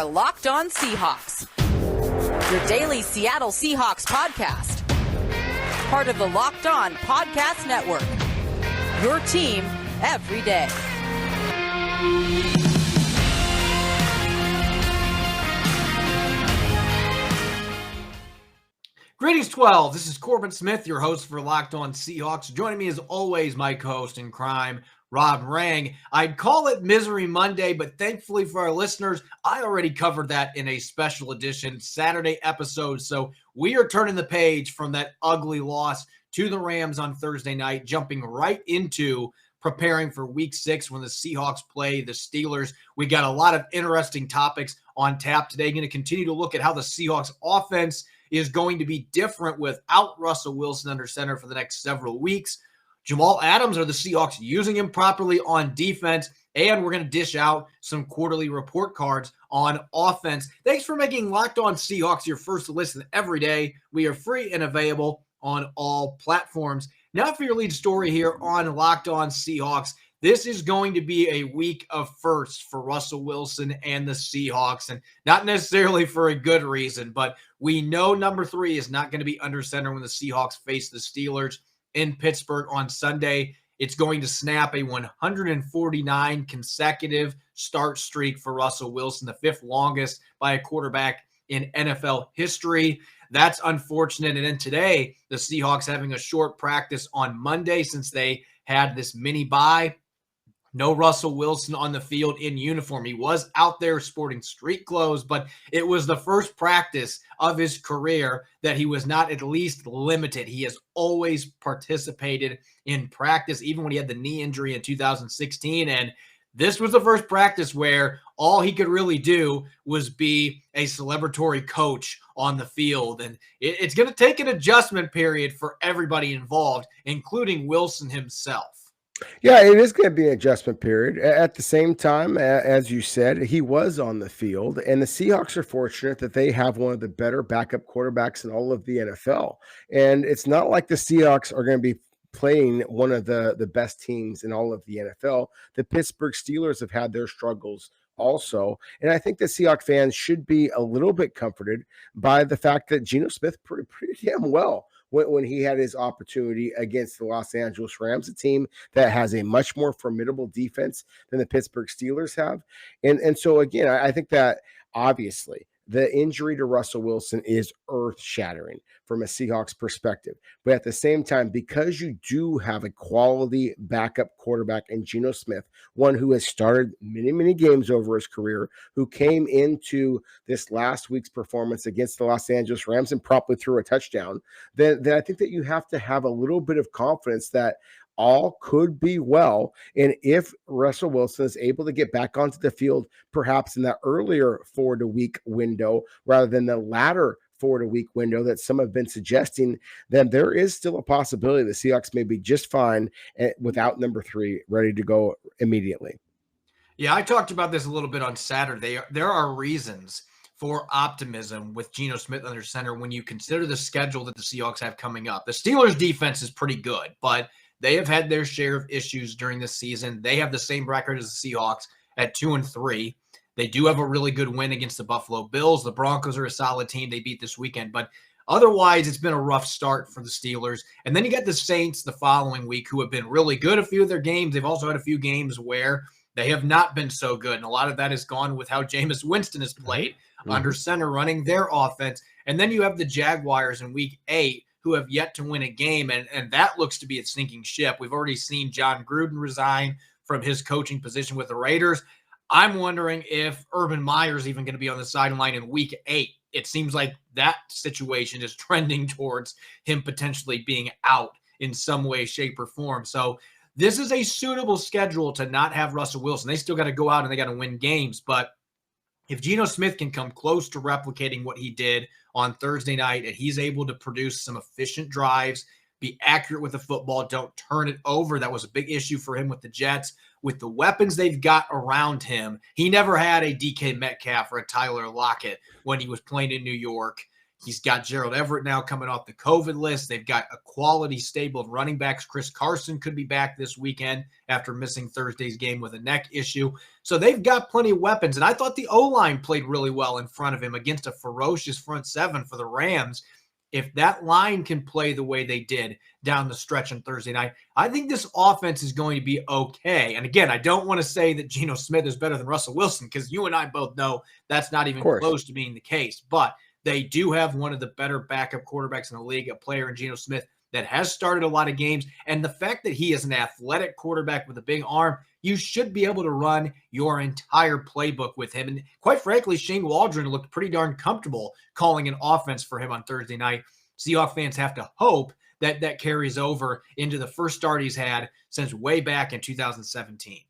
Locked On Seahawks, your daily Seattle Seahawks podcast. Part of the Locked On Podcast Network, your team every day. Greetings, 12. This is Corbin Smith, your host for Locked On Seahawks. Joining me as always, my co-host in crime, Rob Rang. I'd call it Misery Monday, but thankfully for our listeners, I already covered that in a special edition Saturday episode. So we are turning the page from that ugly loss to the Rams on Thursday night, jumping right into preparing for Week 6 when the Seahawks play the Steelers. We got a lot of interesting topics on tap today. Going to continue to look at how the Seahawks offense is going to be different without Russell Wilson under center for the next several weeks. Jamal Adams, are the Seahawks using him properly on defense? And we're going to dish out some quarterly report cards on offense. Thanks for making Locked On Seahawks your first listen every day. We are free and available on all platforms. Now for your lead story here on Locked On Seahawks. This is going to be a week of firsts for Russell Wilson and the Seahawks, and not necessarily for a good reason, but we know number 3 is not going to be under center when the Seahawks face the Steelers in Pittsburgh on Sunday. It's going to snap a 149 consecutive start streak for Russell Wilson, the 5th longest by a quarterback in NFL history. That's unfortunate. And then today, the Seahawks having a short practice on Monday since they had this mini bye. No Russell Wilson on the field in uniform. He was out there sporting street clothes, but it was the first practice of his career that he was not at least limited. He has always participated in practice, even when he had the knee injury in 2016. And this was the first practice where all he could really do was be a celebratory coach on the field. And it's going to take an adjustment period for everybody involved, including Wilson himself. Yeah, it is going to be an adjustment period. At the same time, as you said, he was on the field, and the Seahawks are fortunate that they have one of the better backup quarterbacks in all of the NFL. And it's not like the Seahawks are going to be playing one of the best teams in all of the NFL. The Pittsburgh Steelers have had their struggles also. And I think the Seahawks fans should be a little bit comforted by the fact that Geno Smith pretty damn well when he had his opportunity against the Los Angeles Rams, a team that has a much more formidable defense than the Pittsburgh Steelers have. And so, again, I think that obviously the injury to Russell Wilson is earth-shattering from a Seahawks perspective. But at the same time, because you do have a quality backup quarterback in Geno Smith, one who has started many games over his career, who came into this last week's performance against the Los Angeles Rams and promptly threw a touchdown, then I think that you have to have a little bit of confidence that all could be well. And if Russell Wilson is able to get back onto the field, perhaps in that earlier 4-week window, rather than the latter 4-week window that some have been suggesting, then there is still a possibility the Seahawks may be just fine without number 3 ready to go immediately. Yeah, I talked about this a little bit on Saturday. There are reasons for optimism with Geno Smith under center when you consider the schedule that the Seahawks have coming up. The Steelers' defense is pretty good, but they have had their share of issues during this season. They have the same record as the Seahawks at 2-3. They do have a really good win against the Buffalo Bills. The Broncos are a solid team. They beat this weekend. But otherwise, it's been a rough start for the Steelers. And then you get the Saints the following week, who have been really good a few of their games. They've also had a few games where they have not been so good. And a lot of that has gone with how Jameis Winston has played under center, running their offense. And then you have the Jaguars in Week 8, who have yet to win a game, and that looks to be a sinking ship. We've already seen John Gruden resign from his coaching position with the Raiders. I'm wondering if Urban Meyer is even going to be on the sideline in Week 8. It seems like that situation is trending towards him potentially being out in some way, shape, or form. So this is a suitable schedule to not have Russell Wilson. They still got to go out and they got to win games, but if Geno Smith can come close to replicating what he did on Thursday night and he's able to produce some efficient drives, be accurate with the football, don't turn it over. That was a big issue for him with the Jets. With the weapons they've got around him, he never had a DK Metcalf or a Tyler Lockett when he was playing in New York. He's got Gerald Everett now coming off the COVID list. They've got a quality stable of running backs. Chris Carson could be back this weekend after missing Thursday's game with a neck issue. So they've got plenty of weapons. And I thought the O-line played really well in front of him against a ferocious front seven for the Rams. If that line can play the way they did down the stretch on Thursday night, I think this offense is going to be okay. And again, I don't want to say that Geno Smith is better than Russell Wilson, because you and I both know that's not even close to being the case. But they do have one of the better backup quarterbacks in the league, a player in Geno Smith that has started a lot of games. And the fact that he is an athletic quarterback with a big arm, you should be able to run your entire playbook with him. And quite frankly, Shane Waldron looked pretty darn comfortable calling an offense for him on Thursday night. Seahawks fans have to hope that that carries over into the first start he's had since way back in 2017.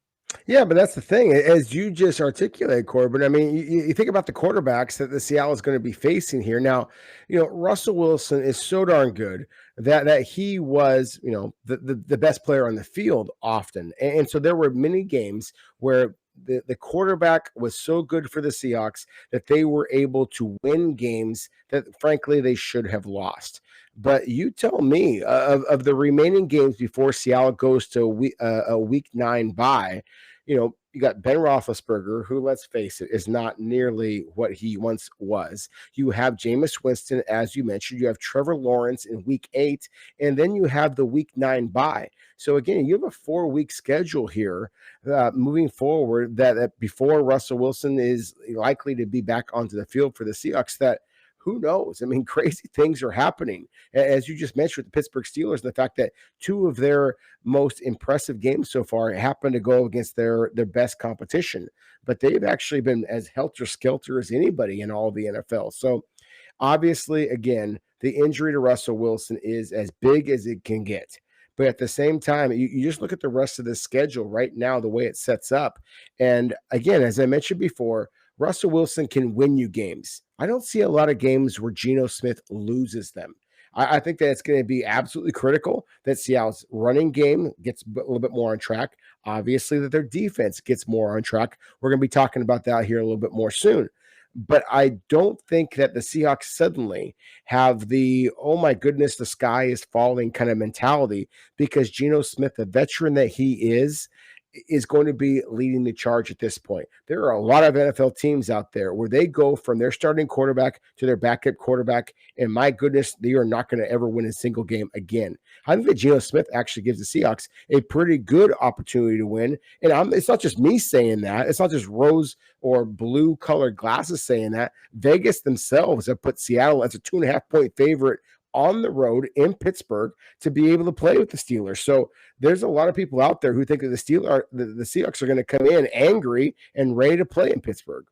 Yeah, but that's the thing. As you just articulated, Corbin, I mean, you think about the quarterbacks that the Seattle is going to be facing here. Now, Russell Wilson is so darn good that he was, the best player on the field often. And so there were many games where the quarterback was so good for the Seahawks that they were able to win games that, frankly, they should have lost. But you tell me, of the remaining games before Seattle goes to a week 9 bye, you got Ben Roethlisberger, who, let's face it, is not nearly what he once was. You have Jameis Winston, as you mentioned. You have Trevor Lawrence in week 8, and then you have the week 9 bye. So, again, you have a 4-week schedule here moving forward that before Russell Wilson is likely to be back onto the field for the Seahawks, that who knows? I mean, crazy things are happening. As you just mentioned with the Pittsburgh Steelers, the fact that 2 of their most impressive games so far happen to go against their best competition. But they've actually been as helter-skelter as anybody in all of the NFL. So, obviously, again, the injury to Russell Wilson is as big as it can get. But at the same time, you just look at the rest of the schedule right now, the way it sets up. And, again, as I mentioned before, Russell Wilson can win you games. I don't see a lot of games where Geno Smith loses them. I think that it's going to be absolutely critical that Seattle's running game gets a little bit more on track. Obviously, that their defense gets more on track. We're going to be talking about that here a little bit more soon. But I don't think that the Seahawks suddenly have the, oh my goodness, the sky is falling kind of mentality, because Geno Smith, the veteran that he is going to be leading the charge at this point. There are a lot of NFL teams out there where they go from their starting quarterback to their backup quarterback, and my goodness, they are not going to ever win a single game again. I think that Geno Smith actually gives the Seahawks a pretty good opportunity to win, and it's not just me saying that. It's not just rose or blue colored glasses saying that. Vegas themselves have put Seattle as a 2.5-point favorite on the road in Pittsburgh to be able to play with the Steelers. So there's a lot of people out there who think that the Seahawks are going to come in angry and ready to play in Pittsburgh.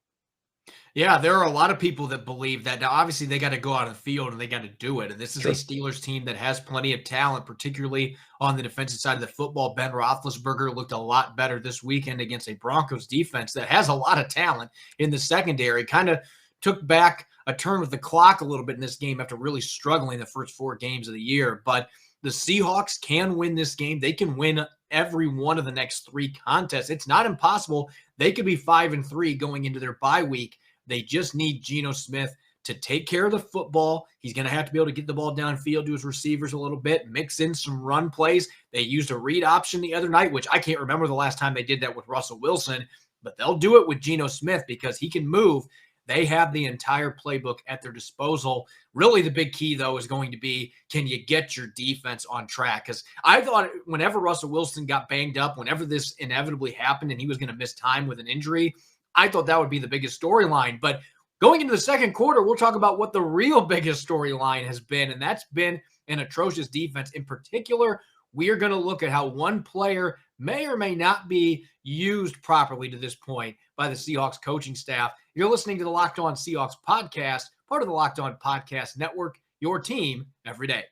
Yeah, there are a lot of people that believe that. Now, obviously, they got to go out on the field and they got to do it. And this is a Steelers team that has plenty of talent, particularly on the defensive side of the football. Ben Roethlisberger looked a lot better this weekend against a Broncos defense that has a lot of talent in the secondary. Kind of took back a turn with the clock a little bit in this game after really struggling the first 4 games of the year. But the Seahawks can win this game. They can win every one of the next 3 contests. It's not impossible. They could be 5-3 going into their bye week. They just need Geno Smith to take care of the football. He's going to have to be able to get the ball downfield to his receivers a little bit, mix in some run plays. They used a read option the other night, which I can't remember the last time they did that with Russell Wilson, but they'll do it with Geno Smith because he can move. They have the entire playbook at their disposal. Really, the big key, though, is going to be, can you get your defense on track? Because I thought whenever Russell Wilson got banged up, whenever this inevitably happened and he was going to miss time with an injury, I thought that would be the biggest storyline. But going into the second quarter, we'll talk about what the real biggest storyline has been, and that's been an atrocious defense. In particular, we are going to look at how one player may or may not be used properly to this point by the Seahawks coaching staff. You're listening to the Locked On Seahawks podcast, part of the Locked On Podcast Network, your team every day.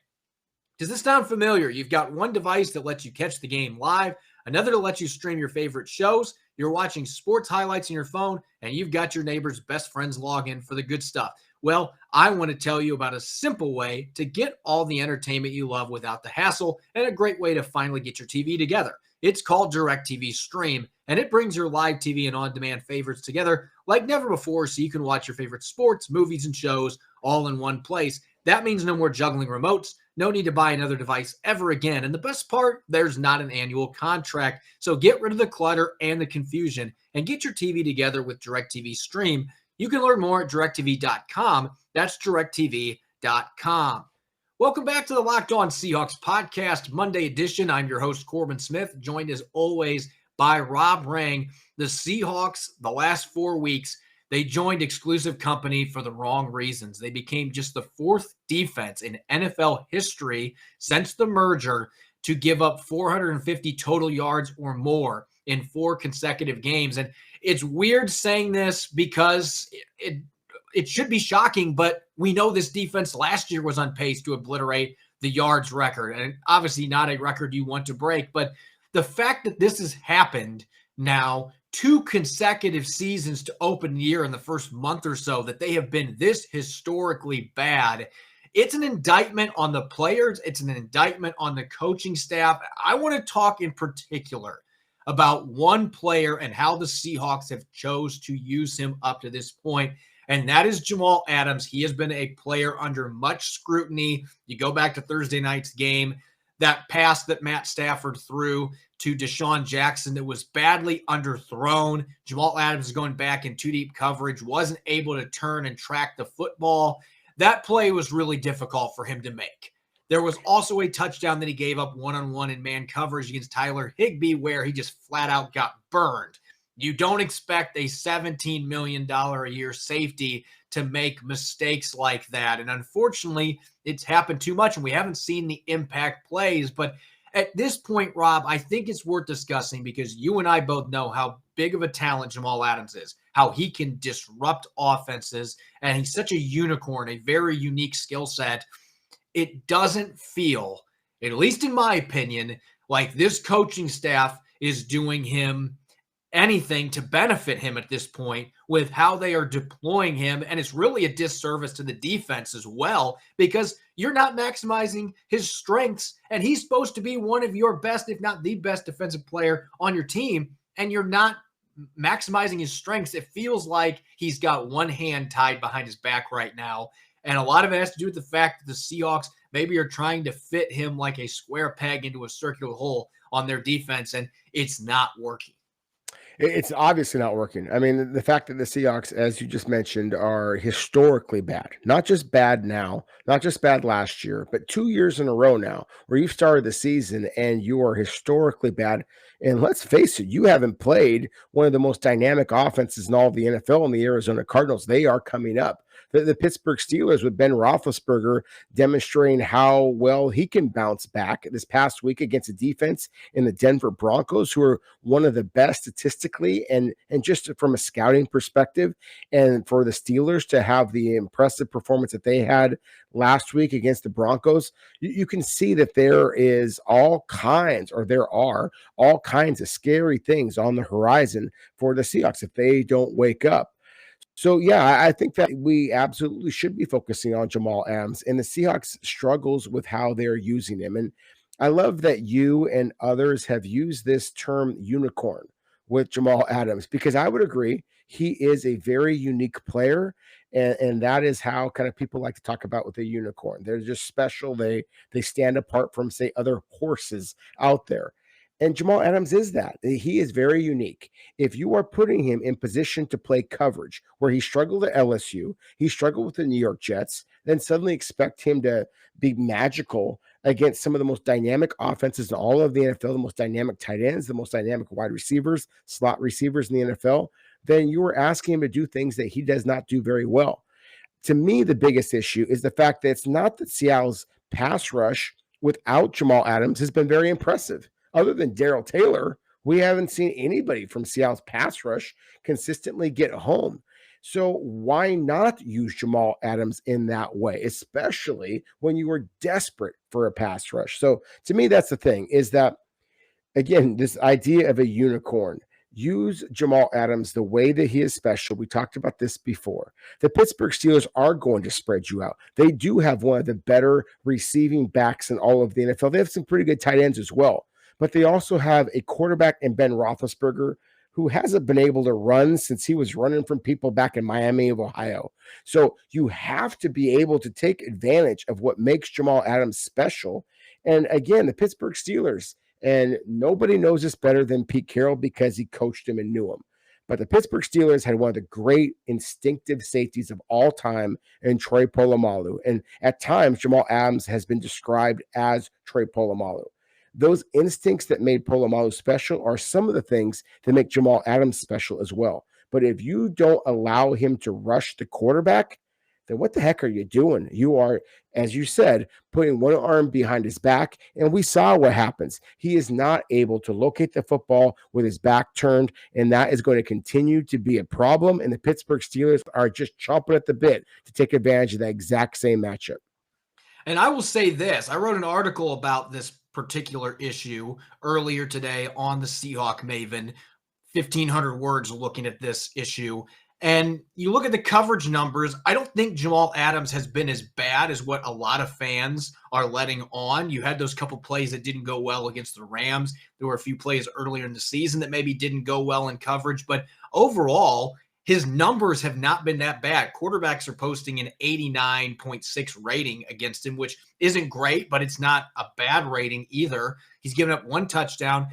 Does this sound familiar? You've got one device that lets you catch the game live, another to let you stream your favorite shows. You're watching sports highlights on your phone, and you've got your neighbor's best friend's login for the good stuff. Well, I want to tell you about a simple way to get all the entertainment you love without the hassle, and a great way to finally get your TV together. It's called DirecTV Stream, and it brings your live TV and on-demand favorites together like never before, so you can watch your favorite sports, movies, and shows all in one place. That means no more juggling remotes, no need to buy another device ever again. And the best part, there's not an annual contract. So get rid of the clutter and the confusion and get your TV together with DirecTV Stream. You can learn more at directv.com. That's directv.com. Welcome back to the Locked On Seahawks podcast, Monday edition. I'm your host, Corbin Smith, joined as always by Rob Rang. The Seahawks, the last 4 weeks, they joined exclusive company for the wrong reasons. They became just the fourth defense in NFL history since the merger to give up 450 total yards or more in 4 consecutive games. And it's weird saying this because it should be shocking, but we know this defense last year was on pace to obliterate the yards record. And obviously not a record you want to break, but the fact that this has happened now 2 consecutive seasons to open the year in the first month or so, that they have been this historically bad, it's an indictment on the players. It's an indictment on the coaching staff. I want to talk in particular about one player and how the Seahawks have chose to use him up to this point, and that is Jamal Adams. He has been a player under much scrutiny. You go back to Thursday night's game, that pass that Matt Stafford threw to Deshaun Jackson that was badly underthrown. Jamal Adams is going back in too deep coverage, wasn't able to turn and track the football. That play was really difficult for him to make. There was also a touchdown that he gave up one-on-one in man coverage against Tyler Higbee where he just flat out got burned. You don't expect a $17 million a year safety to make mistakes like that. And unfortunately, it's happened too much, and we haven't seen the impact plays. But at this point, Rob, I think it's worth discussing because you and I both know how big of a talent Jamal Adams is, how he can disrupt offenses, and he's such a unicorn, a very unique skill set. It doesn't feel, at least in my opinion, like this coaching staff is doing him anything to benefit him at this point with how they are deploying him. And it's really a disservice to the defense as well, because you're not maximizing his strengths, and he's supposed to be one of your best, if not the best defensive player on your team, and you're not maximizing his strengths. It feels like he's got one hand tied behind his back right now. And a lot of it has to do with the fact that the Seahawks maybe are trying to fit him like a square peg into a circular hole on their defense, and it's not working. It's obviously not working. I mean, the fact that the Seahawks, as you just mentioned, are historically bad, not just bad now, not just bad last year, but 2 years in a row now where you've started the season and you are historically bad. And let's face it, you haven't played one of the most dynamic offenses in all of the NFL in the Arizona Cardinals. They are coming up. The Pittsburgh Steelers with Ben Roethlisberger demonstrating how well he can bounce back this past week against a defense in the Denver Broncos, who are one of the best statistically and just from a scouting perspective. And for the Steelers to have the impressive performance that they had last week against the Broncos, you can see that there are all kinds of scary things on the horizon for the Seahawks if they don't wake up. So, yeah, I think that we absolutely should be focusing on Jamal Adams and the Seahawks struggles with how they're using him. And I love that you and others have used this term unicorn with Jamal Adams, because I would agree he is a very unique player. And that is how kind of people like to talk about with a unicorn. They're just special. They stand apart from, say, other horses out there. And Jamal Adams is that. He is very unique. If you are putting him in position to play coverage, where he struggled at LSU, he struggled with the New York Jets, then suddenly expect him to be magical against some of the most dynamic offenses in all of the NFL, the most dynamic tight ends, the most dynamic wide receivers, slot receivers in the NFL, then you are asking him to do things that he does not do very well. To me, the biggest issue is the fact that it's not that Seattle's pass rush without Jamal Adams has been very impressive. Other than Darrell Taylor, we haven't seen anybody from Seattle's pass rush consistently get home. So why not use Jamal Adams in that way, especially when you were desperate for a pass rush? So to me, that's the thing, is that, again, this idea of a unicorn. Use Jamal Adams the way that he is special. We talked about this before. The Pittsburgh Steelers are going to spread you out. They do have one of the better receiving backs in all of the NFL. They have some pretty good tight ends as well. But they also have a quarterback in Ben Roethlisberger who hasn't been able to run since he was running from people back in Miami of Ohio. So you have to be able to take advantage of what makes Jamal Adams special. And again, the Pittsburgh Steelers, and nobody knows this better than Pete Carroll because he coached him and knew him. But the Pittsburgh Steelers had one of the great instinctive safeties of all time in Troy Polamalu. And at times, Jamal Adams has been described as Troy Polamalu. Those instincts that made Polamalu special are some of the things that make Jamal Adams special as well. But if you don't allow him to rush the quarterback, then what the heck are you doing? You are, as you said, putting one arm behind his back, and we saw what happens. He is not able to locate the football with his back turned, and that is going to continue to be a problem, and the Pittsburgh Steelers are just chomping at the bit to take advantage of that exact same matchup. And I will say this. I wrote an article about this particular issue earlier today on the Seahawk Maven, 1,500 words looking at this issue. And you look at the coverage numbers, I don't think Jamal Adams has been as bad as what a lot of fans are letting on. You had those couple plays that didn't go well against the Rams. There were a few plays earlier in the season that maybe didn't go well in coverage. But overall, his numbers have not been that bad. Quarterbacks are posting an 89.6 rating against him, which isn't great, but it's not a bad rating either. He's given up one touchdown.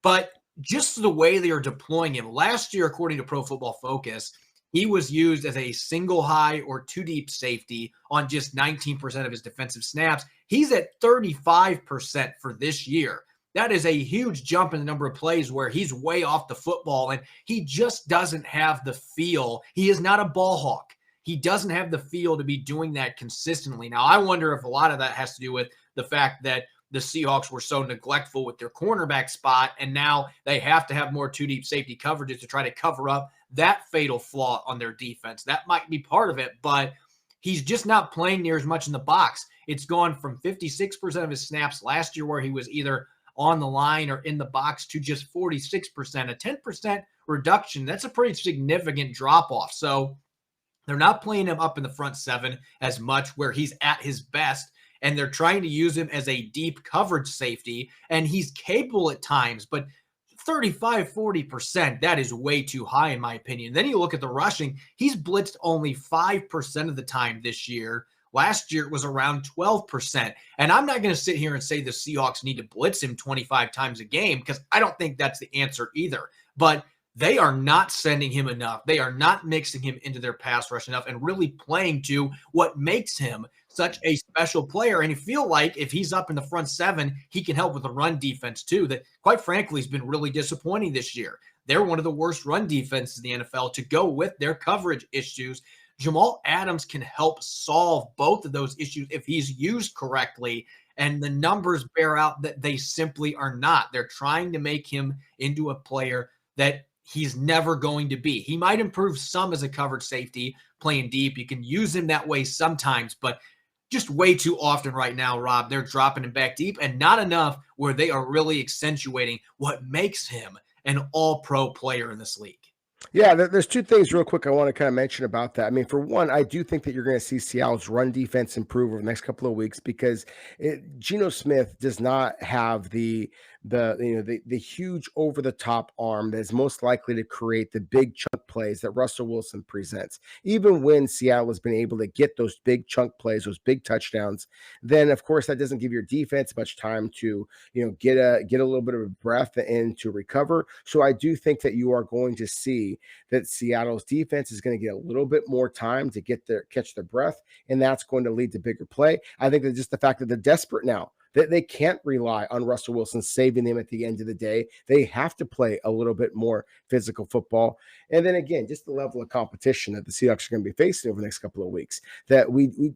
But just the way they are deploying him, last year, according to Pro Football Focus, he was used as a single high or two deep safety on just 19% of his defensive snaps. He's at 35% for this year. That is a huge jump in the number of plays where he's way off the football, and he just doesn't have the feel. He is not a ball hawk. He doesn't have the feel to be doing that consistently. Now, I wonder if a lot of that has to do with the fact that the Seahawks were so neglectful with their cornerback spot, and now they have to have more two deep safety coverages to try to cover up that fatal flaw on their defense. That might be part of it, but he's just not playing near as much in the box. It's gone from 56% of his snaps last year where he was either on the line or in the box to just 46%, a 10% reduction. That's a pretty significant drop off. So they're not playing him up in the front seven as much where he's at his best, and they're trying to use him as a deep coverage safety, and he's capable at times, but 35, 40%, that is way too high in my opinion. Then you look at the rushing, he's blitzed only 5% of the time this year. Last year it was around 12%. And I'm not going to sit here and say the Seahawks need to blitz him 25 times a game because I don't think that's the answer either. But they are not sending him enough. They are not mixing him into their pass rush enough and really playing to what makes him such a special player. And you feel like if he's up in the front seven, he can help with the run defense too, that quite frankly has been really disappointing this year. They're one of the worst run defenses in the NFL to go with their coverage issues. Jamal Adams can help solve both of those issues if he's used correctly. And the numbers bear out that they simply are not. They're trying to make him into a player that he's never going to be. He might improve some as a coverage safety playing deep. You can use him that way sometimes, but just way too often right now, Rob, they're dropping him back deep and not enough where they are really accentuating what makes him an all-pro player in this league. Yeah, there's two things real quick I want to kind of mention about that. I mean, for one, I do think that you're going to see Seattle's run defense improve over the next couple of weeks because Geno Smith does not have the huge over the top arm that is most likely to create the big chunk plays that Russell Wilson presents. Even when Seattle has been able to get those big chunk plays, those big touchdowns, then of course that doesn't give your defense much time to get a little bit of a breath and to recover. So I do think that you are going to see that Seattle's defense is going to get a little bit more time to catch their breath, and that's going to lead to bigger play. I think that just the fact that they're desperate now, that they can't rely on Russell Wilson saving them at the end of the day. They have to play a little bit more physical football. And then again, just the level of competition that the Seahawks are going to be facing over the next couple of weeks, that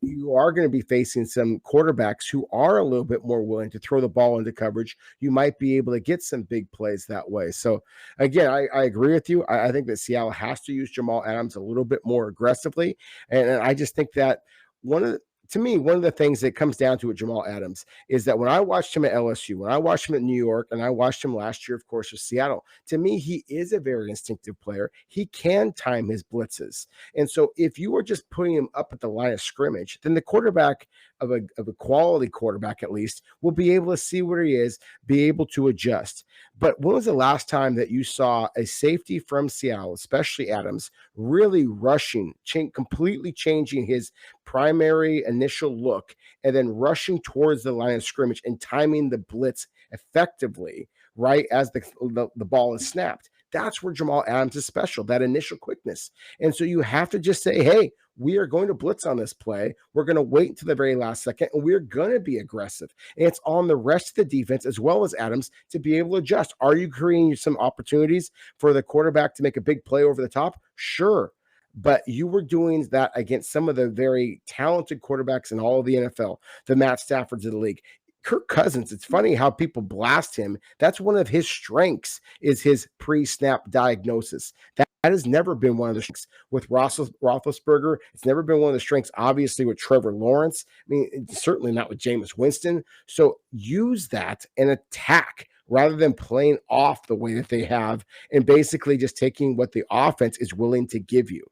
you are going to be facing some quarterbacks who are a little bit more willing to throw the ball into coverage. You might be able to get some big plays that way. So again, I agree with you. I think that Seattle has to use Jamal Adams a little bit more aggressively. And I just think that one of the things that comes down to with Jamal Adams is that when I watched him at LSU, when I watched him at New York, and I watched him last year, of course, with Seattle, to me, he is a very instinctive player. He can time his blitzes. And so if you are just putting him up at the line of scrimmage, then the quarterback a quality quarterback at least will be able to see where he is, be able to adjust. But when was the last time that you saw a safety from Seattle, especially Adams, really rushing, completely changing his primary initial look and then rushing towards the line of scrimmage and timing the blitz effectively, right as the ball is snapped? That's where Jamal Adams is special, that initial quickness. And so you have to just say, hey, we are going to blitz on this play. We're going to wait until the very last second, and we're going to be aggressive. And it's on the rest of the defense, as well as Adams, to be able to adjust. Are you creating some opportunities for the quarterback to make a big play over the top? Sure. But you were doing that against some of the very talented quarterbacks in all of the NFL, the Matt Staffords of the league. Kirk Cousins, it's funny how people blast him. That's one of his strengths, is his pre-snap diagnosis. That has never been one of the strengths with Roethlisberger. It's never been one of the strengths, obviously, with Trevor Lawrence. I mean, certainly not with Jameis Winston. So use that and attack rather than playing off the way that they have and basically just taking what the offense is willing to give you.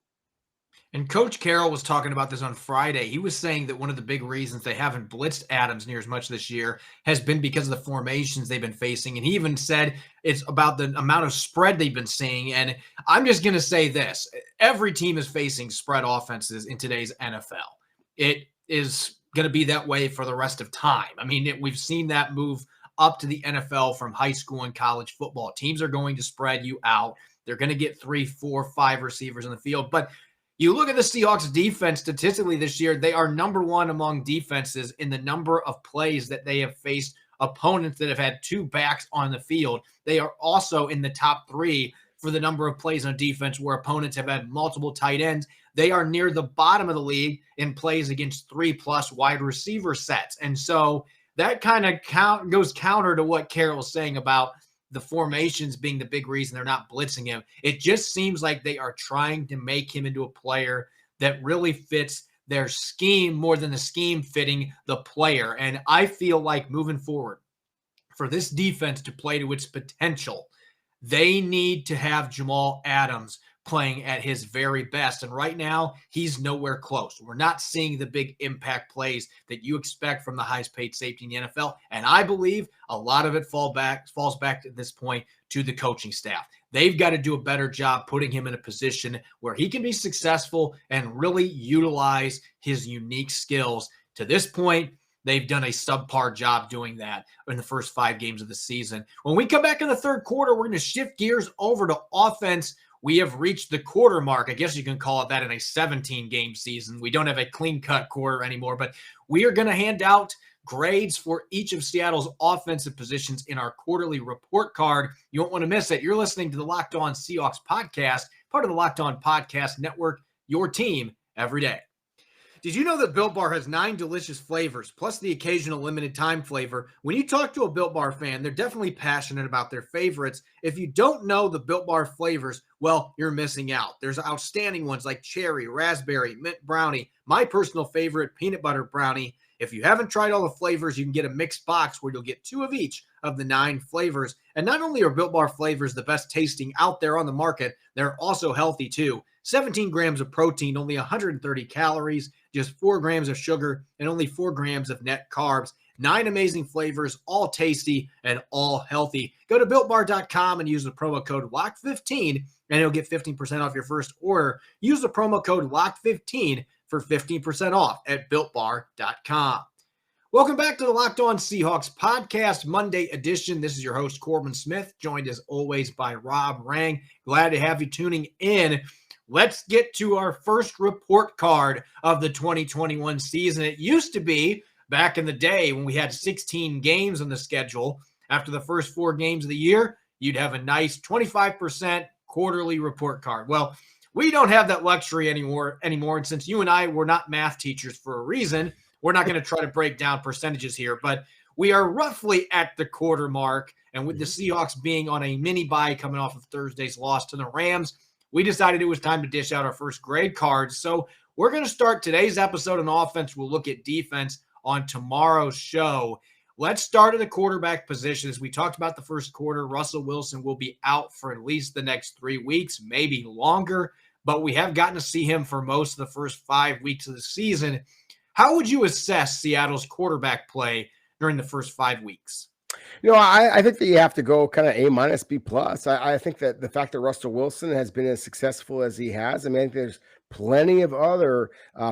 And Coach Carroll was talking about this on Friday. He was saying that one of the big reasons they haven't blitzed Adams near as much this year has been because of the formations they've been facing. And he even said it's about the amount of spread they've been seeing. And I'm just going to say this. Every team is facing spread offenses in today's NFL. It is going to be that way for the rest of time. I mean, we've seen that move up to the NFL from high school and college football. Teams are going to spread you out. They're going to get 3, 4, 5 receivers in the field. But you look at the Seahawks defense statistically this year, they are number one among defenses in the number of plays that they have faced opponents that have had 2 backs on the field. They are also in the top 3 for the number of plays on defense where opponents have had multiple tight ends. They are near the bottom of the league in plays against 3+ wide receiver sets. And so that kind of goes counter to what Carroll was saying about the formations being the big reason they're not blitzing him. It just seems like they are trying to make him into a player that really fits their scheme more than the scheme fitting the player. And I feel like moving forward, for this defense to play to its potential, they need to have Jamal Adams playing at his very best. And right now, he's nowhere close. We're not seeing the big impact plays that you expect from the highest paid safety in the NFL. And I believe a lot of it falls back at this point to the coaching staff. They've got to do a better job putting him in a position where he can be successful and really utilize his unique skills. To this point, they've done a subpar job doing that in the first 5 games of the season. When we come back in the third quarter, we're going to shift gears over to offense. We have reached the quarter mark. I guess you can call it that in a 17-game season. We don't have a clean-cut quarter anymore, but we are going to hand out grades for each of Seattle's offensive positions in our quarterly report card. You won't want to miss it. You're listening to the Locked On Seahawks podcast, part of the Locked On Podcast Network, your team every day. Did you know that Built Bar has 9 delicious flavors, plus the occasional limited time flavor? When you talk to a Built Bar fan, they're definitely passionate about their favorites. If you don't know the Built Bar flavors, well, you're missing out. There's outstanding ones like cherry, raspberry, mint brownie, my personal favorite, peanut butter brownie. If you haven't tried all the flavors, you can get a mixed box where you'll get 2 of each of the 9 flavors. And not only are Built Bar flavors the best tasting out there on the market, they're also healthy too. 17 grams of protein, only 130 calories, just 4 grams of sugar, and only 4 grams of net carbs. 9 amazing flavors, all tasty and all healthy. Go to BuiltBar.com and use the promo code LOCK15, and you'll get 15% off your first order. Use the promo code LOCK15 for 15% off at BuiltBar.com. Welcome back to the Locked On Seahawks podcast, Monday edition. This is your host, Corbin Smith, joined as always by Rob Rang. Glad to have you tuning in. Let's get to our first report card of the 2021 season. It used to be back in the day when we had 16 games on the schedule. After the first 4 games of the year, you'd have a nice 25% quarterly report card. Well, we don't have that luxury anymore. And since you and I were not math teachers for a reason, we're not going to try to break down percentages here, but we are roughly at the quarter mark. And with the Seahawks being on a mini bye coming off of Thursday's loss to the Rams, we decided it was time to dish out our first grade cards. So we're going to start today's episode on offense. We'll look at defense on tomorrow's show. Let's start at the quarterback position. As we talked about the first quarter, Russell Wilson will be out for at least the next 3 weeks, maybe longer, but we have gotten to see him for most of the first 5 weeks of the season. How would you assess Seattle's quarterback play during the first 5 weeks? I think that you have to go kind of A minus, B plus. I think that the fact that Russell Wilson has been as successful as he has, I think there's plenty of other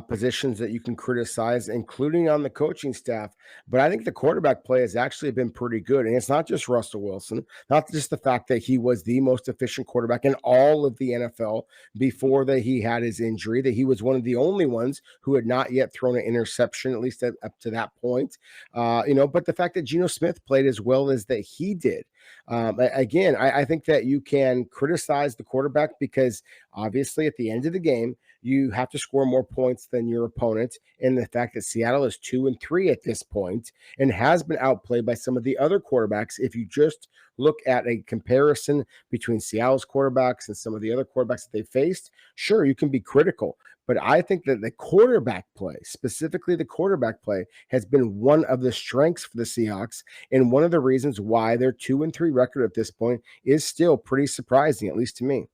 positions that you can criticize, including on the coaching staff. But I think the quarterback play has actually been pretty good. And it's not just Russell Wilson, not just the fact that he was the most efficient quarterback in all of the NFL before that he had his injury, that he was one of the only ones who had not yet thrown an interception, at least up to that point. But the fact that Geno Smith played as well as that he did. I think that you can criticize the quarterback because obviously at the end of the game, you have to score more points than your opponent. And the fact that Seattle is 2-3 at this point and has been outplayed by some of the other quarterbacks. If you just look at a comparison between Seattle's quarterbacks and some of the other quarterbacks that they faced, sure, you can be critical. But I think that the quarterback play, specifically the quarterback play, has been one of the strengths for the Seahawks. And one of the reasons why their 2-3 record at this point is still pretty surprising, at least to me.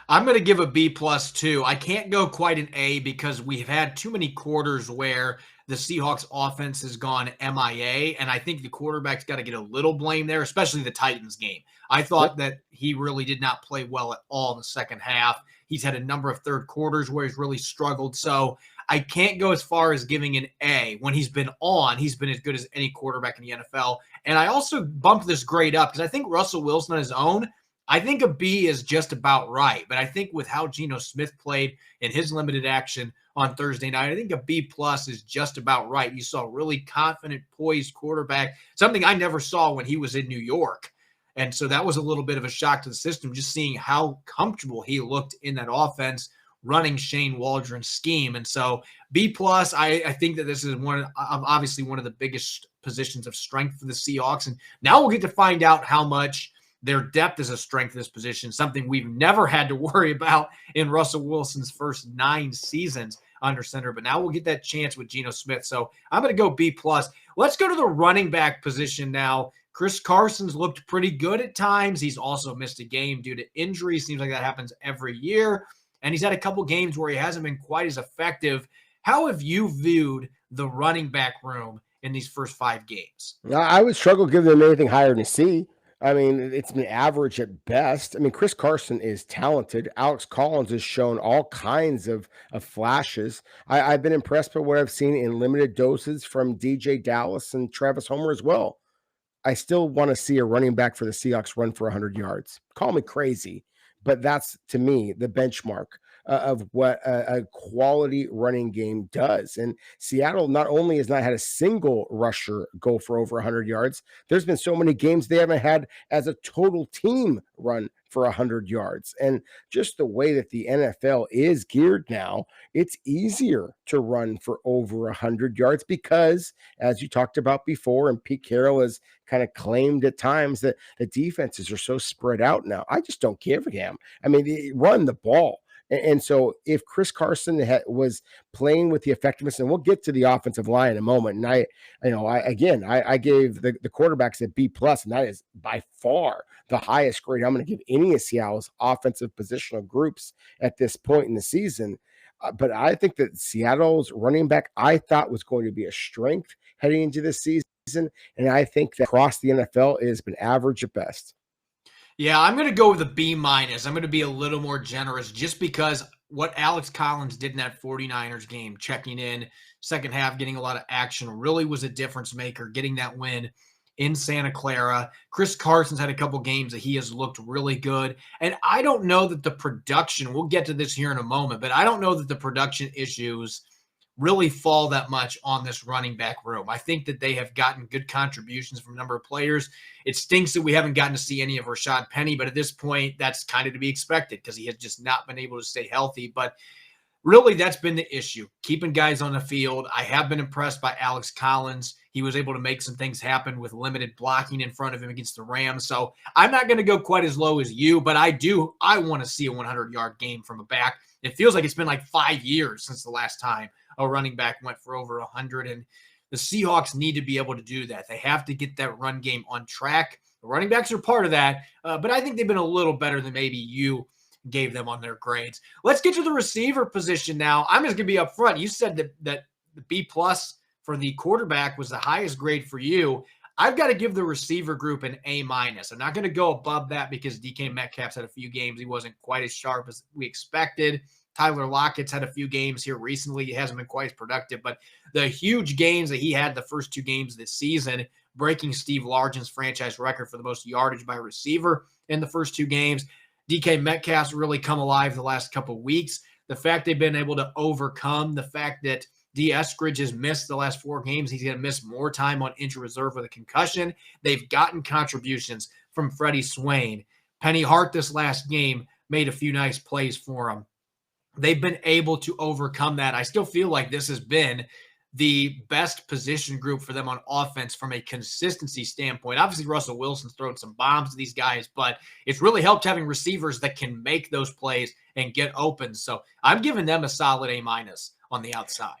I'm going to give a B plus too. I can't go quite an A because we've had too many quarters where the Seahawks offense has gone MIA, and I think the quarterback's got to get a little blame there, especially the Titans game. I thought that he really did not play well at all in the second half. He's had a number of third quarters where he's really struggled. So I can't go as far as giving an A. When he's been on, he's been as good as any quarterback in the NFL. And I also bumped this grade up because I think Russell Wilson on his own, I think a B is just about right. But I think with how Geno Smith played in his limited action on Thursday night, I think a B plus is just about right. You saw a really confident, poised quarterback, something I never saw when he was in New York. And so that was a little bit of a shock to the system, just seeing how comfortable he looked in that offense running Shane Waldron's scheme. And so B plus, I think that this is obviously one of the biggest positions of strength for the Seahawks. And now we'll get to find out how much their depth is a strength of this position, something we've never had to worry about in Russell Wilson's first 9 seasons under center. But now we'll get that chance with Geno Smith. So I'm going to go B plus. Let's go to the running back position now. Chris Carson's looked pretty good at times. He's also missed a game due to injury. Seems like that happens every year. And he's had a couple games where he hasn't been quite as effective. How have you viewed the running back room in these first 5 games? I would struggle giving them anything higher than a C. It's been average at best. Chris Carson is talented. Alex Collins has shown all kinds of flashes. I've been impressed by what I've seen in limited doses from DJ Dallas and Travis Homer as well. I still want to see a running back for the Seahawks run for 100 yards. Call me crazy, but that's, to me, the benchmark of what a quality running game does. And Seattle not only has not had a single rusher go for over 100 yards, there's been so many games they haven't had as a total team run for 100 yards. And just the way that the NFL is geared now, it's easier to run for over 100 yards because, as you talked about before, and Pete Carroll has kind of claimed at times, that the defenses are so spread out now. I just don't give a damn. They run the ball. And so if Chris Carson was playing with the effectiveness, and we'll get to the offensive line in a moment, and I gave the quarterbacks a B plus, and that is by far the highest grade I'm going to give any of Seattle's offensive positional groups at this point in the season. But I think that Seattle's running back, I thought, was going to be a strength heading into this season, and I think that across the NFL it has been average at best. Yeah, I'm going to go with a B minus. I'm going to be a little more generous just because what Alex Collins did in that 49ers game, checking in, second half, getting a lot of action, really was a difference maker, getting that win in Santa Clara. Chris Carson's had a couple games that he has looked really good. And I don't know that the production, we'll get to this here in a moment, but I don't know that the production issues really fall that much on this running back room. I think that they have gotten good contributions from a number of players. It stinks that we haven't gotten to see any of Rashad Penny, but at this point, that's kind of to be expected because he has just not been able to stay healthy. But really, that's been the issue, keeping guys on the field. I have been impressed by Alex Collins. He was able to make some things happen with limited blocking in front of him against the Rams. So I'm not going to go quite as low as you, but I want to see a 100-yard game from a back. It feels like it's been like 5 years since the last time a running back went for over 100, and the Seahawks need to be able to do that. They have to get that run game on track. The running backs are part of that, but I think they've been a little better than maybe you gave them on their grades. Let's get to the receiver position now. I'm just going to be up front. You said that the B plus for the quarterback was the highest grade for you. I've got to give the receiver group an A minus. I'm not going to go above that because DK Metcalf's had a few games. He wasn't quite as sharp as we expected. Tyler Lockett's had a few games here recently. He hasn't been quite as productive, but the huge games that he had the first 2 games this season, breaking Steve Largen's franchise record for the most yardage by receiver in the first 2 games. DK Metcalf's really come alive the last couple of weeks. The fact they've been able to overcome the fact that D. Eskridge has missed the last 4 games. He's going to miss more time on injured reserve with a concussion. They've gotten contributions from Freddie Swain. Penny Hart this last game made a few nice plays for him. They've been able to overcome that. I still feel like this has been the best position group for them on offense from a consistency standpoint. Obviously, Russell Wilson's thrown some bombs to these guys, but it's really helped having receivers that can make those plays and get open. So I'm giving them a solid A minus on the outside.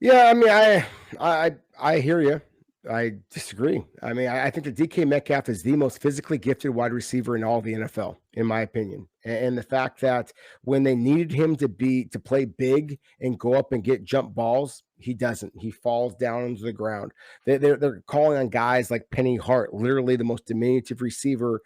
Yeah, I mean, I hear you. I disagree. I mean, I think that DK Metcalf is the most physically gifted wide receiver in all the NFL, in my opinion. And the fact that when they needed him to play big and go up and get jump balls, he doesn't. He falls down into the ground. They're calling on guys like Penny Hart, literally the most diminutive receiver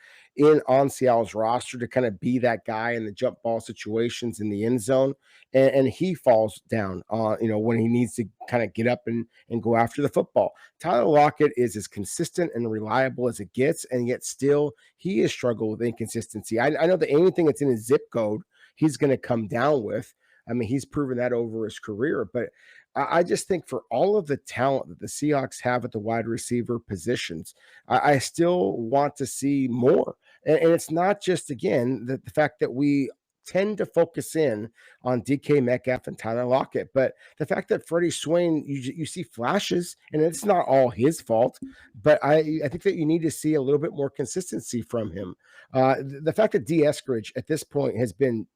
on Seattle's roster, to kind of be that guy in the jump ball situations in the end zone. And he falls down when he needs to kind of get up and go after the football. Tyler Lockett is as consistent and reliable as it gets, and yet still he has struggled with inconsistency. I know that anything that's in his zip code, he's going to come down with. I mean, he's proven that over his career, but I just think for all of the talent that the Seahawks have at the wide receiver positions, I still want to see more. And it's not just, again, the fact that we tend to focus in on DK Metcalf and Tyler Lockett, but the fact that Freddie Swain, you see flashes, and it's not all his fault, but I think that you need to see a little bit more consistency from him. The fact that D. Eskridge at this point has been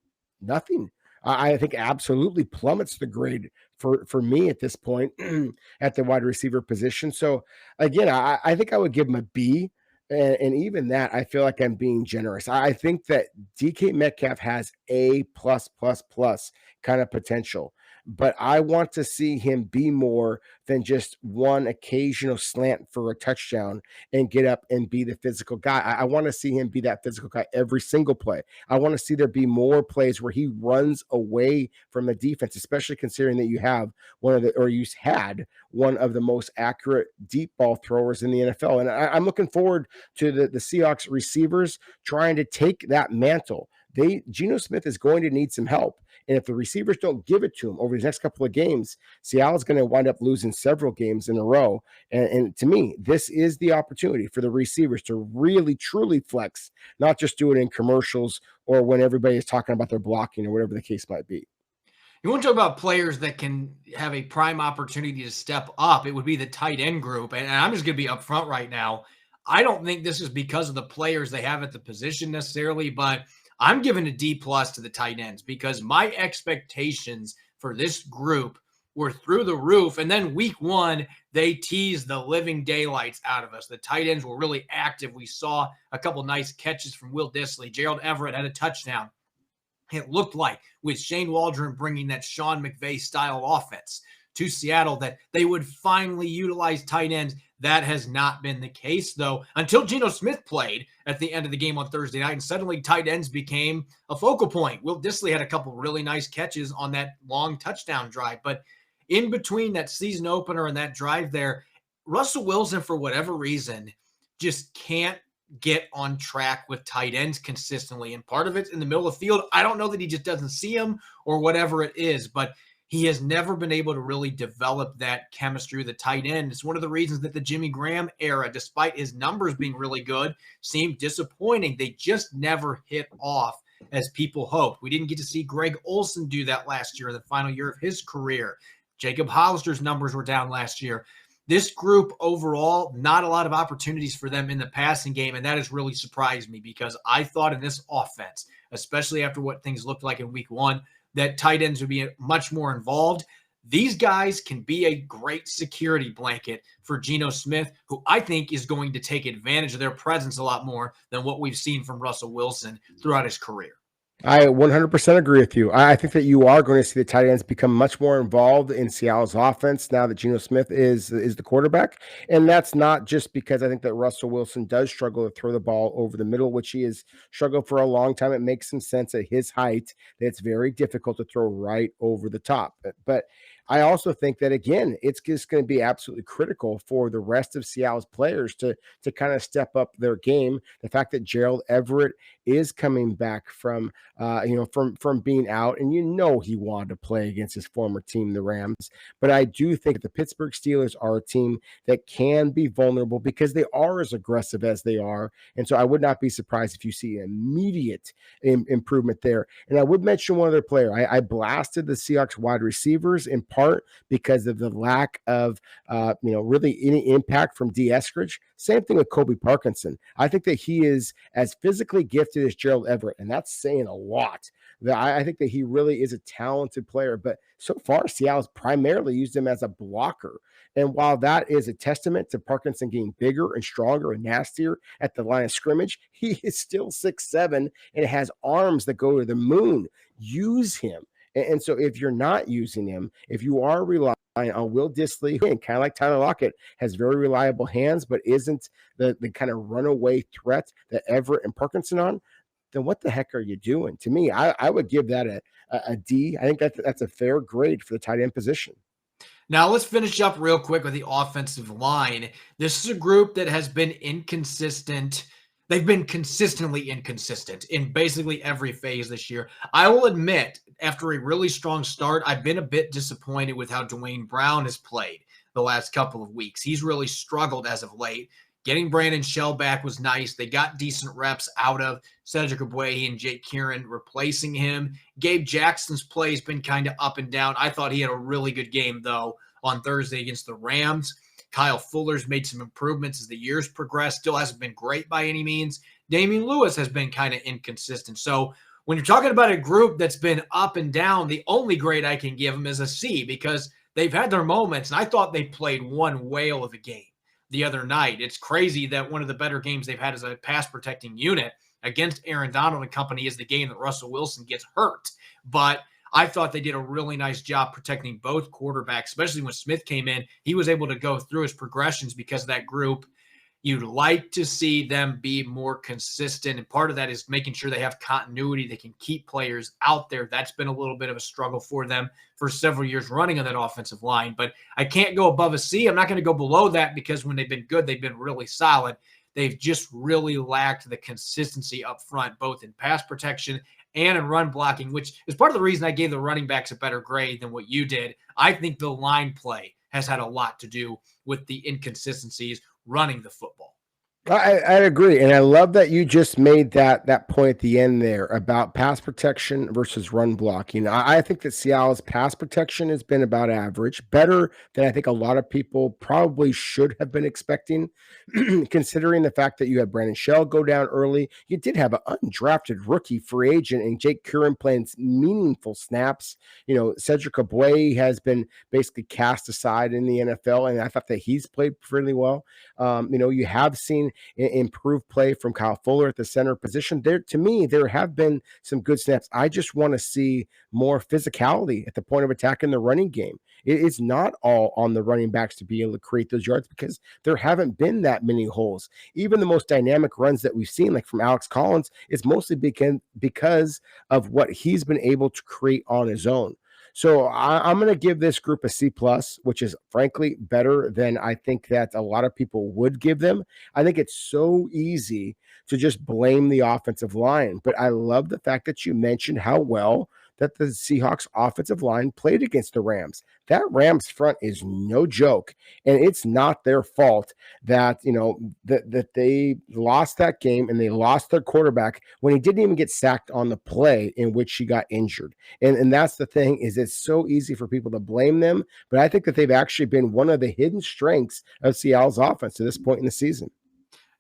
nothing, I think absolutely plummets the grade for me at this point at the wide receiver position. So again, I think I would give him a B. And even that, I feel like I'm being generous. I think that DK Metcalf has A kind of potential, but I want to see him be more than just one occasional slant for a touchdown and get up and be the physical guy. I want to see him be that physical guy every single play. I want to see there be more plays where he runs away from the defense, especially considering that you had one of the most accurate deep ball throwers in the NFL. And I'm looking forward to the Seahawks receivers trying to take that mantle. Geno Smith is going to need some help. And if the receivers don't give it to him over the next couple of games, Seattle's going to wind up losing several games in a row. And to me, this is the opportunity for the receivers to really, truly flex, not just do it in commercials or when everybody is talking about their blocking or whatever the case might be. You want to talk about players that can have a prime opportunity to step up, it would be the tight end group. And I'm just going to be upfront right now. I don't think this is because of the players they have at the position necessarily, but I'm giving a D plus to the tight ends because my expectations for this group were through the roof. And then week 1, they teased the living daylights out of us. The tight ends were really active. We saw a couple nice catches from Will Dissly. Gerald Everett had a touchdown. It looked like with Shane Waldron bringing that Sean McVay style offense to Seattle that they would finally utilize tight ends. That has not been the case, though, until Geno Smith played at the end of the game on Thursday night, and suddenly tight ends became a focal point. Will Dissly had a couple really nice catches on that long touchdown drive, but in between that season opener and that drive there, Russell Wilson, for whatever reason, just can't get on track with tight ends consistently, and part of it's in the middle of the field. I don't know that he just doesn't see them or whatever it is, but he has never been able to really develop that chemistry with the tight end. It's one of the reasons that the Jimmy Graham era, despite his numbers being really good, seemed disappointing. They just never hit off as people hoped. We didn't get to see Greg Olsen do that last year, the final year of his career. Jacob Hollister's numbers were down last year. This group overall, not a lot of opportunities for them in the passing game, and that has really surprised me because I thought in this offense, especially after what things looked like in week 1, that tight ends would be much more involved. These guys can be a great security blanket for Geno Smith, who I think is going to take advantage of their presence a lot more than what we've seen from Russell Wilson throughout his career. I 100% agree with you. I think that you are going to see the tight ends become much more involved in Seattle's offense now that Geno Smith is the quarterback, and that's not just because I think that Russell Wilson does struggle to throw the ball over the middle, which he has struggled for a long time. It makes some sense at his height that it's very difficult to throw right over the top, but I also think that again, it's just going to be absolutely critical for the rest of Seattle's players to kind of step up their game. The fact that Gerald Everett is coming back from from being out, and he wanted to play against his former team, the Rams. But I do think the Pittsburgh Steelers are a team that can be vulnerable because they are as aggressive as they are, and so I would not be surprised if you see immediate improvement there. And I would mention one other player. I blasted the Seahawks wide receivers in part because of the lack of really any impact from D. Eskridge. Same thing with Kobe Parkinson. I think that he is as physically gifted as Gerald Everett, and that's saying a lot. I think that he really is a talented player, but so far Seattle's primarily used him as a blocker. And while that is a testament to Parkinson getting bigger and stronger and nastier at the line of scrimmage, he is still 6'7" and has arms that go to the moon. Use him. And so if you're not using him, if you are relying on Will Dissly, and kind of like Tyler Lockett, has very reliable hands, but isn't the kind of runaway threat that Everett and Parkinson on, then what the heck are you doing? To me, I would give that a D. I think that's a fair grade for the tight end position. Now, let's finish up real quick with the offensive line. This is a group that has been inconsistent. They've been consistently inconsistent in basically every phase this year. I will admit, after a really strong start, I've been a bit disappointed with how Dwayne Brown has played the last couple of weeks. He's really struggled as of late. Getting Brandon Shell back was nice. They got decent reps out of Cedric Ogbuehi and Jake Kieran replacing him. Gabe Jackson's play has been kind of up and down. I thought he had a really good game, though, on Thursday against the Rams. Kyle Fuller's made some improvements as the years progress. Still hasn't been great by any means. Damian Lewis has been kind of inconsistent. So when you're talking about a group that's been up and down, the only grade I can give them is a C because they've had their moments, and I thought they played one whale of a game the other night. It's crazy that one of the better games they've had as a pass protecting unit against Aaron Donald and company is the game that Russell Wilson gets hurt. But I thought they did a really nice job protecting both quarterbacks, especially when Smith came in. He was able to go through his progressions because of that group. You'd like to see them be more consistent, and part of that is making sure they have continuity. They can keep players out there. That's been a little bit of a struggle for them for several years running on that offensive line, but I can't go above a C. I'm not going to go below that because when they've been good, they've been really solid. They've just really lacked the consistency up front, both in pass protection and in run blocking, which is part of the reason I gave the running backs a better grade than what you did. I think the line play has had a lot to do with the inconsistencies running the football. I agree, and I love that you just made that point at the end there about pass protection versus run blocking. I think that Seattle's pass protection has been about average, better than I think a lot of people probably should have been expecting, considering the fact that you had Brandon Shell go down early. You did have an undrafted rookie free agent and Jake Curran playing meaningful snaps. Cedric Ogbuehi has been basically cast aside in the NFL, and I thought that he's played really well. You have seen improved play from Kyle Fuller at the center position. To me, there have been some good snaps. I just want to see more physicality at the point of attack in the running game. It's not all on the running backs to be able to create those yards because there haven't been that many holes. Even the most dynamic runs that we've seen, like from Alex Collins, is mostly because of what he's been able to create on his own. So I'm going to give this group a C+, which is frankly better than I think that a lot of people would give them. I think it's so easy to just blame the offensive line, but I love the fact that you mentioned how well that the Seahawks offensive line played against the Rams. That Rams front is no joke, and it's not their fault that that they lost that game and they lost their quarterback when he didn't even get sacked on the play in which he got injured. And that's the thing, is it's so easy for people to blame them, but I think that they've actually been one of the hidden strengths of Seattle's offense to this point in the season.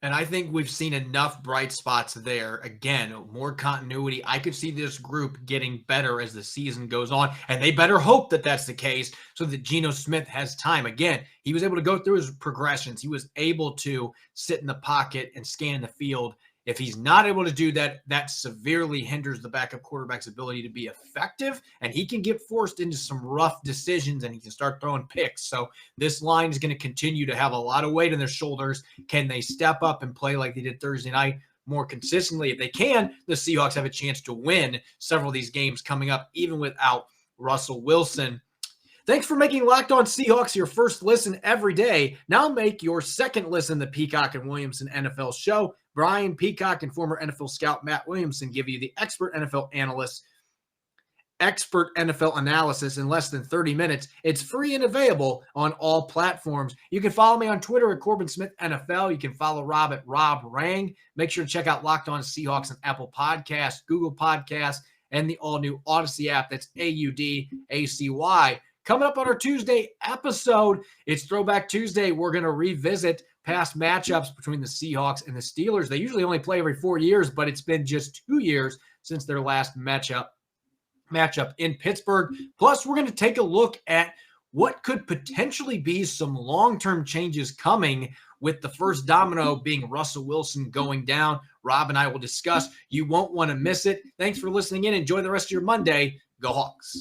And I think we've seen enough bright spots there. Again, more continuity. I could see this group getting better as the season goes on, and they better hope that that's the case so that Geno Smith has time. Again, he was able to go through his progressions. He was able to sit in the pocket and scan the field If he's not able to do that, that severely hinders the backup quarterback's ability to be effective, and he can get forced into some rough decisions, and he can start throwing picks. So this line is going to continue to have a lot of weight on their shoulders. Can they step up and play like they did Thursday night more consistently? If they can, the Seahawks have a chance to win several of these games coming up, even without Russell Wilson. Thanks for making Locked On Seahawks your first listen every day. Now make your second listen the Peacock and Williamson NFL show. Brian Peacock and former NFL scout Matt Williamson give you the expert NFL analysis in less than 30 minutes. It's free and available on all platforms. You can follow me on Twitter at Corbin Smith NFL. You can follow Rob at Rob Rang. Make sure to check out Locked On Seahawks on Apple Podcasts, Google Podcasts, and the all-new Odyssey app. That's AUDACY. Coming up on our Tuesday episode, it's Throwback Tuesday. We're going to revisit past matchups between the Seahawks and the Steelers. They usually only play every 4 years, but it's been just 2 years since their last matchup in Pittsburgh. Plus, we're going to take a look at what could potentially be some long-term changes coming with the first domino being Russell Wilson going down. Rob and I will discuss. You won't want to miss it. Thanks for listening in. Enjoy the rest of your Monday. Go Hawks.